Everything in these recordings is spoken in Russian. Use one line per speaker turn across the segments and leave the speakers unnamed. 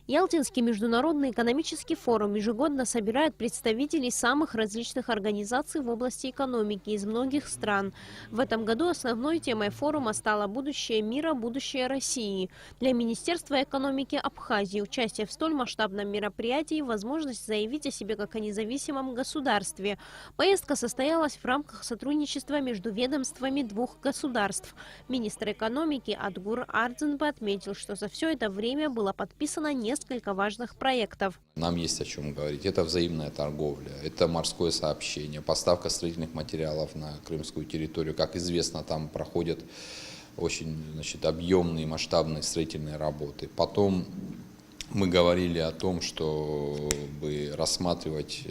Ялтинский международный экономический форум ежегодно собирает представителей самых различных организаций в области экономики из многих стран. В этом году основной темой форума стало «Будущее мира, будущее России». Для Министерства экономики Абхазии участие в столь масштабном мероприятии – возможность заявить о себе как о независимом государстве. Поездка состоялась в рамках сотрудничества между ведомствами двух государств. Министр экономики Адгур Ардзинбе отметил, что за все это время было подписано несколько важных проектов.
Нам есть о чем говорить. Это взаимная торговля, это морское сообщение, поставка строительных материалов на крымскую территорию. Как известно, там проходят очень объемные масштабные строительные работы. Потом мы говорили о том, чтобы рассматривать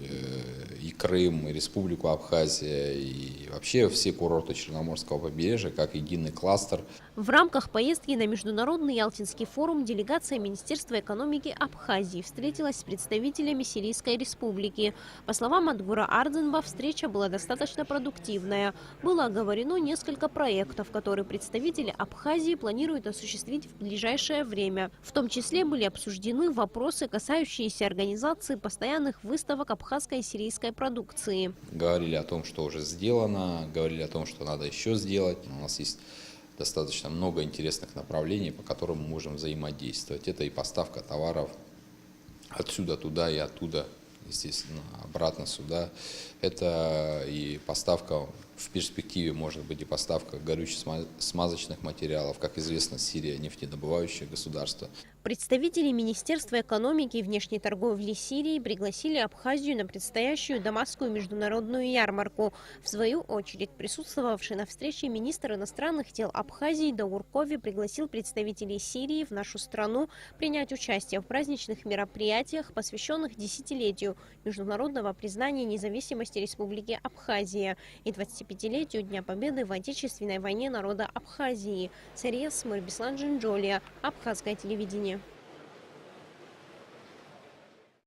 и Крым, и Республику Абхазия, и вообще все курорты Черноморского побережья как единый кластер.
В рамках поездки на Международный Ялтинский форум делегация Министерства экономики Абхазии встретилась с представителями Сирийской республики. По словам Адгура Ардзинбе, встреча была достаточно продуктивная. Было оговорено несколько проектов, которые представители Абхазии планируют осуществить в ближайшее время. В том числе были обсуждены вопросы, касающиеся организации постоянных выставок абхазской и сирийской продукции.
Говорили о том, что уже сделано, говорили о том, что надо еще сделать. У нас есть достаточно много интересных направлений, по которым мы можем взаимодействовать. Это и поставка товаров отсюда туда и оттуда, естественно, обратно сюда. Это и поставка, в перспективе может быть и поставка горюче-смазочных материалов. Как известно, Сирия – нефтедобывающее государство.
Представители Министерства экономики и внешней торговли Сирии пригласили Абхазию на предстоящую Дамасскую международную ярмарку. В свою очередь, присутствовавший на встрече министр иностранных дел Абхазии Даур Кови пригласил представителей Сирии в нашу страну принять участие в праздничных мероприятиях, посвященных десятилетию международного признания независимости Республики Абхазия и 25-летию Дня Победы в Отечественной войне народа Абхазии. Сария Смыр, Беслан Джинджолия, Абхазское телевидение.